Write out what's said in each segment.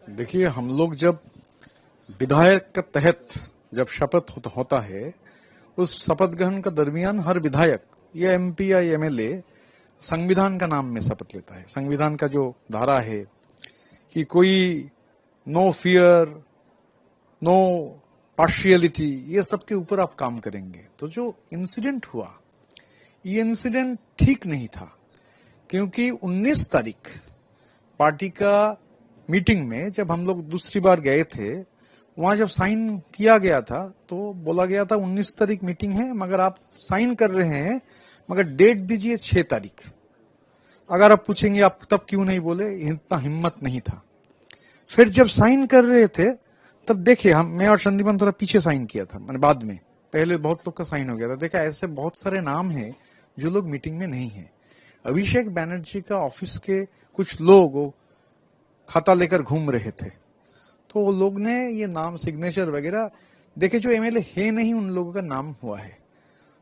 देखिए, हम लोग जब विधायक के तहत जब शपथ होता है, उस शपथ ग्रहण का दरमियान हर विधायक या एमपी या एमएलए संविधान का नाम में शपथ लेता है। संविधान का जो धारा है कि कोई नो फियर, नो पार्शियलिटी, ये सब के ऊपर आप काम करेंगे। तो जो इंसिडेंट हुआ, ये इंसिडेंट ठीक नहीं था, क्योंकि 19 तारीख पार्टी का मीटिंग में जब हम लोग दूसरी बार गए थे, वहां जब साइन किया गया था तो बोला गया था 19 तारीख मीटिंग है, मगर आप साइन कर रहे हैं, मगर डेट दीजिए 6 तारीख। अगर आप पूछेंगे आप तब क्यों नहीं बोले, इतना हिम्मत नहीं था। फिर जब साइन कर रहे थे तब देखे मैं और संदीपन थोड़ा पीछे साइन किया था, मैंने बाद में, पहले बहुत लोग का साइन हो गया था। देखा ऐसे बहुत सारे नाम हैं जो लोग मीटिंग में नहीं है। अभिषेक बैनर्जी का ऑफिस के कुछ लोग खाता लेकर घूम रहे थे, तो वो लोग ने ये नाम सिग्नेचर वगैरह देखे, जो एमएलए है नहीं उन लोगों का नाम हुआ है।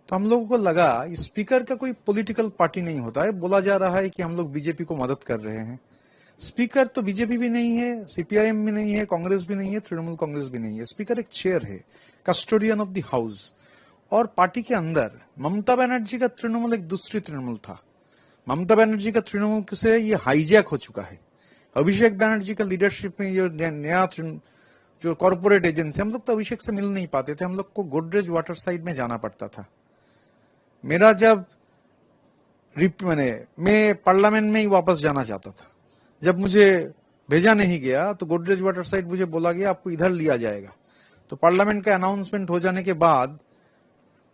तो हम लोगों को लगा स्पीकर का कोई पॉलिटिकल पार्टी नहीं होता है। बोला जा रहा है कि हम लोग बीजेपी को मदद कर रहे हैं। स्पीकर तो बीजेपी भी नहीं है, सीपीआईएम भी नहीं है, कांग्रेस भी नहीं है, तृणमूल कांग्रेस भी नहीं है। स्पीकर एक चेयर है, कस्टोडियन ऑफ द हाउस। और पार्टी के अंदर ममता बनर्जी का तृणमूल एक दूसरी तृणमूल था। ममता बनर्जी का तृणमूल से ये हाईजैक हो चुका है। अभिषेक बैनर्जी का लीडरशिप में ये नया जो कॉर्पोरेट एजेंसी, हम लोग तो अभिषेक से मिल नहीं पाते थे। हम लोग को गोदरेज वाटर साइड में जाना पड़ता था। मेरा जब मैं पार्लियामेंट में ही वापस जाना चाहता था, जब मुझे भेजा नहीं गया तो गोदरेज वाटर साइड मुझे बोला गया आपको इधर लिया जाएगा। तो पार्लियामेंट का अनाउंसमेंट हो जाने के बाद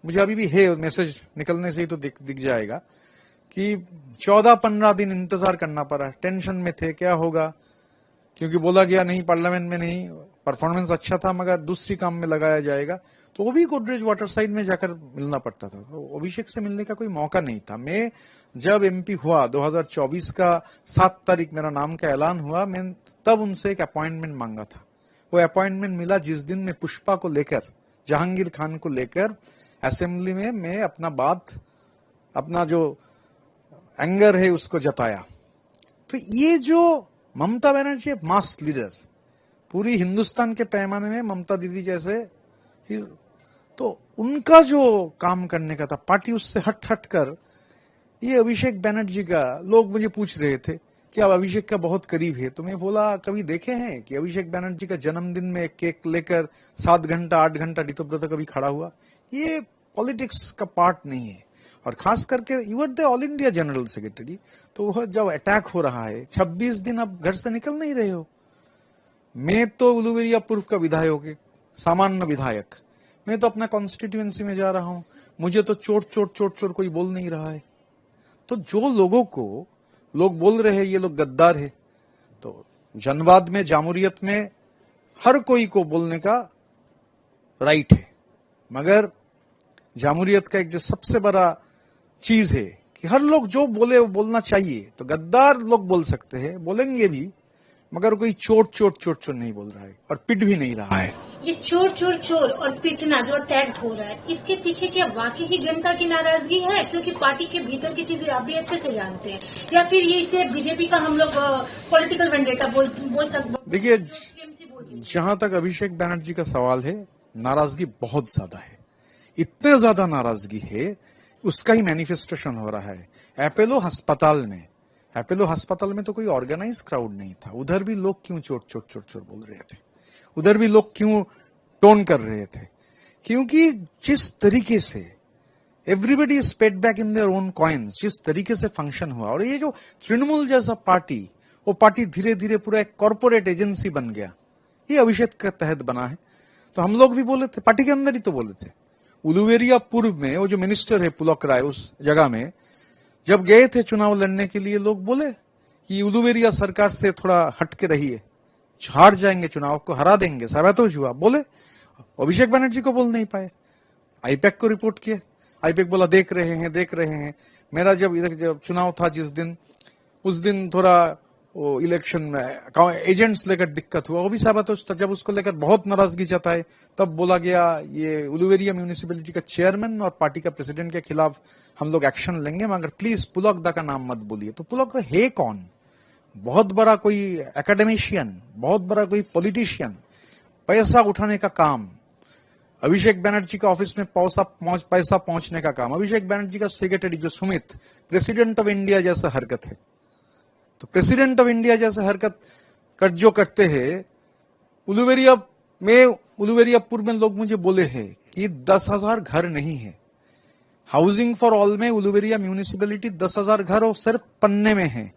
मुझे अभी भी है, मैसेज निकलने से ही तो दिख जाएगा कि 14-15 दिन इंतजार करना पड़ा। टेंशन में थे क्या होगा, क्योंकि बोला गया नहीं पार्लियामेंट में नहीं, परफॉर्मेंस अच्छा था मगर दूसरी काम में लगाया जाएगा। तो वो भी गोदरेज वाटर साइड में जाकर मिलना पड़ता था। तो अभिषेक से मिलने का कोई मौका नहीं था। मैं जब एमपी हुआ 2024 का 7 तारीख मेरा नाम का ऐलान हुआ, मैं तब उनसे एक अपॉइंटमेंट मांगा था। वो अपॉइंटमेंट मिला जिस दिन मैं पुष्पा को लेकर, जहांगीर खान को लेकर असेंबली में मैं अपना जो एंगर है उसको जताया। तो ये जो ममता बनर्जी मास लीडर, पूरी हिंदुस्तान के पैमाने में ममता दीदी जैसे, तो उनका जो काम करने का था पार्टी उससे हट कर ये अभिषेक बैनर्जी का, लोग मुझे पूछ रहे थे कि आप अभिषेक का बहुत करीब है। तो मैं बोला कभी देखे हैं कि अभिषेक बैनर्जी का जन्मदिन में केक लेकर 7 घंटा 8 घंटा ऋतुव्रत कभी खड़ा हुआ? ये पॉलिटिक्स का पार्ट नहीं है। और खास करके you are the all India general secretary, तो जब अटैक हो रहा है 26 दिन आप घर से निकल नहीं रहे हो। मैं तो उलुवेरिया पूर्व का विधायक, सामान्य विधायक, मैं तो अपना कॉन्स्टिट्यूएंसी में जा रहा हूं, मुझे तो चोट कोई बोल नहीं रहा है। तो जो लोगों को लोग बोल रहे हैं ये लोग गद्दार है, तो जनवाद में, जामूरियत में हर कोई को बोलने का राइट है, मगर जामूरियत का एक जो सबसे बड़ा चीज है कि हर लोग जो बोले वो बोलना चाहिए। तो गद्दार लोग बोल सकते हैं, बोलेंगे भी, मगर कोई चोट नहीं बोल रहा है और पिट भी नहीं रहा है। ये चोर और पिटना जो अटैक हो रहा है, इसके पीछे क्या वाकई ही जनता की नाराजगी है, क्योंकि पार्टी के भीतर की चीजें आप भी अच्छे से जानते हैं, या फिर ये इसे बीजेपी का हम लोग पॉलिटिकल वेंडेटा बोल सकते? देखिए, जहां तक अभिषेक बैनर्जी का सवाल है, नाराजगी बहुत ज्यादा है। इतने ज्यादा नाराजगी है, उसका ही मैनिफेस्टेशन हो रहा है। अपोलो अस्पताल में तो कोई ऑर्गेनाइज क्राउड नहीं था। उधर भी लोग क्यों चोट बोल रहे थे, उधर भी लोग क्यों टोन कर रहे थे? क्योंकि जिस तरीके से everybody is paid back in their own coins, जिस तरीके से फंक्शन हुआ, और ये जो तृणमूल जैसा पार्टी, वो पार्टी धीरे धीरे पूरा एक कॉर्पोरेट एजेंसी बन गया। ये अभिषेक के तहत बना है। तो हम लोग भी बोले थे, पार्टी के अंदर ही तो बोले थे। उलुवेरिया पूर्व में वो जो मिनिस्टर है पुलक राय, उस जगह में जब गए थे चुनाव लड़ने के लिए, लोग बोले कि उलुवेरिया सरकार से थोड़ा हटके रहिए, हार जाएंगे, चुनाव को हरा देंगे, साबित हुआ। बोले अभिषेक बनर्जी को बोल नहीं पाए, आईपैक को रिपोर्ट किए। आईपैक बोला देख रहे हैं। मेरा जब चुनाव था जिस दिन, उस दिन थोड़ा वो इलेक्शन में एजेंट्स लेकर दिक्कत हुआ, वो भी साबित हो। जब उसको लेकर बहुत नाराजगी जताए, तब बोला गया ये उलुवेरिया म्यूनिसिपैलिटी का चेयरमैन और पार्टी का प्रेसिडेंट के खिलाफ हम लोग एक्शन लेंगे, मगर प्लीज पुलक दा का नाम मत बोलिए। तो पुलक दा है कौन? बहुत बड़ा कोई एकेडमिशियन, बहुत बड़ा कोई पॉलिटिशियन, पैसा उठाने का काम, अभिषेक बनर्जी का ऑफिस में पैसा पहुंचने का काम, अभिषेक बनर्जी का सेक्रेटरी जो सुमित, प्रेसिडेंट ऑफ इंडिया जैसा हरकत है। तो प्रेसिडेंट ऑफ इंडिया जैसे हरकत जो करते हैं, उलुवेरियापुर में लोग मुझे बोले हैं कि 10,000 घर नहीं है। हाउसिंग फॉर ऑल में उलुवेरिया म्यूनिसिपैलिटी 10,000 घर और सिर्फ पन्ने में है,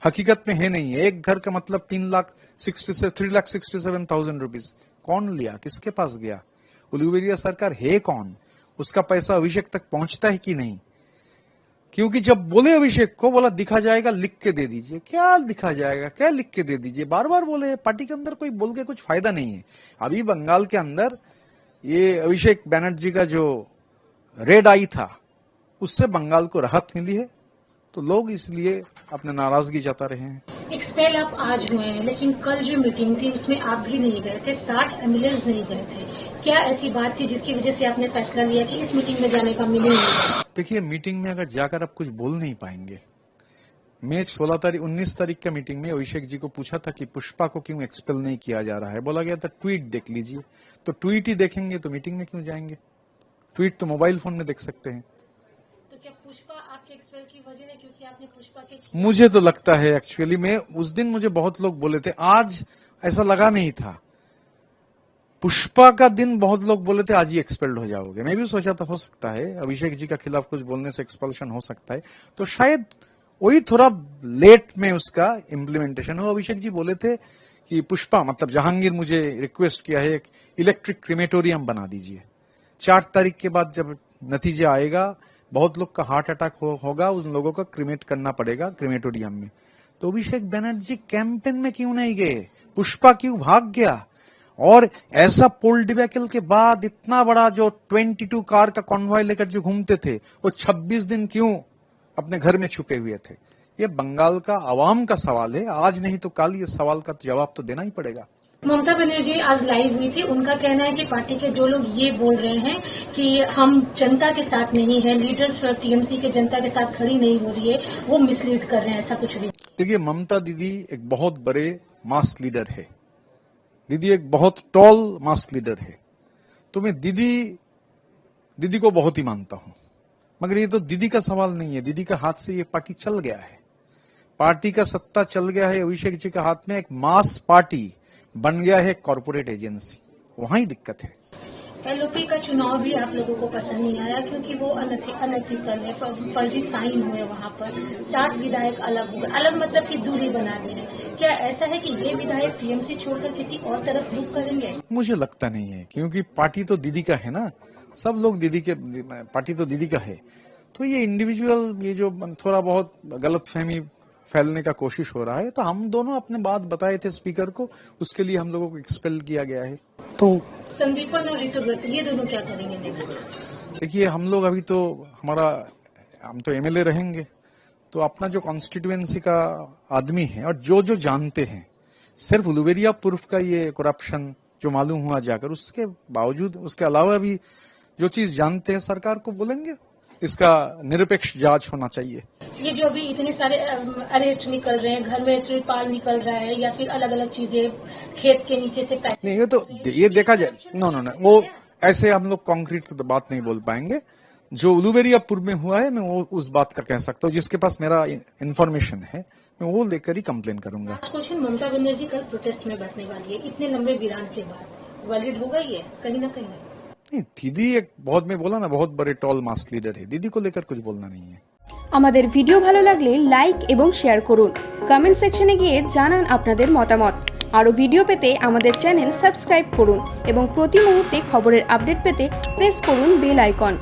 हकीकत में है नहीं है। एक घर का मतलब 3,67,000 रुपीज। कौन लिया, किसके पास गया? उलुवेरिया सरकार है कौन? उसका पैसा अभिषेक तक पहुंचता है कि नहीं? क्योंकि जब बोले अभिषेक को, बोला दिखा जाएगा, लिख के दे दीजिए। क्या दिखा जाएगा, क्या लिख के दे दीजिए? बार बार बोले। पार्टी के अंदर कोई बोल के कुछ फायदा नहीं है। अभी बंगाल के अंदर ये अभिषेक बनर्जी का जो रेड आई था, उससे बंगाल को राहत मिली है, तो लोग इसलिए अपने नाराजगी जता रहे हैं। एक्सपेल आप आज हुए हैं, लेकिन कल जो मीटिंग थी उसमें आप भी नहीं गए थे, 60 एमएलएज नहीं गए थे। क्या ऐसी बात थी जिसकी वजह से आपने फैसला लिया कि इस मीटिंग में जाने का मिले नहीं? देखिए, मीटिंग में अगर जाकर आप कुछ बोल नहीं पाएंगे। मैं 19 तारीख का मीटिंग में अभिषेक जी को पूछा था कि पुष्पा को क्यों एक्सपेल नहीं किया जा रहा है। बोला गया था ट्वीट देख लीजिए। तो ट्वीट ही देखेंगे तो मीटिंग में क्यों जाएंगे? ट्वीट तो मोबाइल फोन में देख सकते हैं। तो क्या पुष्पा आपके एक्सपेल की वजह है, क्योंकि आपने पुष्पा के? मुझे तो लगता है एक्चुअली में उस दिन मुझे बहुत लोग बोले थे, आज ऐसा लगा नहीं था। पुष्पा का दिन बहुत लोग बोले थे आज ही एक्सपेल्ड हो जाओगे। मैं भी सोचा था हो सकता है अभिषेक जी का खिलाफ कुछ बोलने से एक्सपल्शन हो सकता है, तो शायद वही थोड़ा लेट में उसका इम्प्लीमेंटेशन हो। अभिषेक जी बोले थे कि पुष्पा मतलब जहांगीर मुझे रिक्वेस्ट किया है, एक इलेक्ट्रिक क्रीमेटोरियम बना दीजिए। 4 तारीख के बाद जब नतीजे आएगा, बहुत लोग का हार्ट अटैक होगा, उन लोगों का क्रीमेट करना पड़ेगा क्रीमेटोरियम में। तो अभिषेक बनर्जी कैंपेन में क्यों नहीं गए? पुष्पा क्यों भाग गया? और ऐसा पोल डिबेकल के बाद इतना बड़ा जो 22 कार का कॉन्वॉय लेकर जो घूमते थे, वो 26 दिन क्यों अपने घर में छुपे हुए थे? ये बंगाल का आवाम का सवाल है। आज नहीं तो कल ये सवाल का जवाब तो देना ही पड़ेगा। ममता बनर्जी आज लाइव हुई थी, उनका कहना है कि पार्टी के जो लोग ये बोल रहे हैं कि हम जनता के साथ नहीं है, लीडर्स टीएमसी के जनता के साथ खड़ी नहीं हो रही है, वो मिसलीड कर रहे हैं। ऐसा कुछ भी देखिए, ममता दीदी एक बहुत बड़े मास लीडर है। दीदी एक बहुत टॉल मास लीडर है। तो मैं दीदी को बहुत ही मानता हूं, मगर ये तो दीदी का सवाल नहीं है। दीदी का हाथ से ये पार्टी चल गया है, पार्टी का सत्ता चल गया है अभिषेक जी के हाथ में। एक मास पार्टी बन गया है कॉर्पोरेट एजेंसी, वहां ही दिक्कत है। एलओपी का चुनाव भी आप लोगों को पसंद नहीं आया क्योंकि वो अनएथिकल है, फर्जी साइन हुए वहां पर। 60 विधायक अलग हो गए, अलग मतलब की दूरी बना दी है। क्या ऐसा है कि ये विधायक टीएमसी छोड़कर किसी और तरफ रुख करेंगे? मुझे लगता नहीं है, क्योंकि पार्टी तो दीदी का है ना, सब लोग दीदी के, पार्टी तो दीदी का है। तो ये इंडिविजुअल ये जो थोड़ा बहुत गलतफहमी फैलने का कोशिश हो रहा है, तो हम दोनों अपने बात बताए थे स्पीकर को, उसके लिए हम लोगों को एक्सपेल किया गया है। तो संदीपन और ऋतुव्रत ये दोनों क्या करेंगे नेक्स्ट? देखिए, हम लोग अभी तो हम तो एमएलए रहेंगे, तो अपना जो कॉन्स्टिट्यूएंसी का आदमी है और जो जानते हैं, सिर्फ उलुवेरियापुर का ये करप्शन जो मालूम हुआ जाकर, उसके बावजूद उसके अलावा भी जो चीज जानते हैं सरकार को बोलेंगे, इसका निरपेक्ष जांच होना चाहिए। ये जो अभी इतने सारे अरेस्ट निकल रहे हैं, घर में त्रिपाल निकल रहा है या फिर अलग अलग चीजें, खेत के नीचे से पैसे, नहीं, ये देखा जाए। नो, वो ऐसे हम लोग कॉन्क्रीट तो बात नहीं बोल पाएंगे। जो उलुवेरियापुर में हुआ है, मैं वो उस बात का कह सकता हूँ, जिसके पास मेरा इन्फॉर्मेशन है, मैं वो लेकर ही कंप्लेन करूंगा। क्वेश्चन, ममता बनर्जी कल प्रोटेस्ट में बैठने वाली है, इतने लंबे विराम के बाद वैलिड होगा ये कहीं ना कहीं? नहीं, दीदी एक बहुत, मैं बोला ना, बहुत बड़े टॉल मास लीडर है। दीदी को लेकर कुछ बोलना नहीं है। আমাদের ভিডিও ভালো লাগলে লাইক এবং শেয়ার করুন, কমেন্ট সেকশনে গিয়ে জানান আপনাদের মতামত। আরো ভিডিও পেতে আমাদের চ্যানেল সাবস্ক্রাইব করুন এবং প্রতি মুহূর্তে খবরের আপডেট পেতে প্রেস করুন বেল আইকন।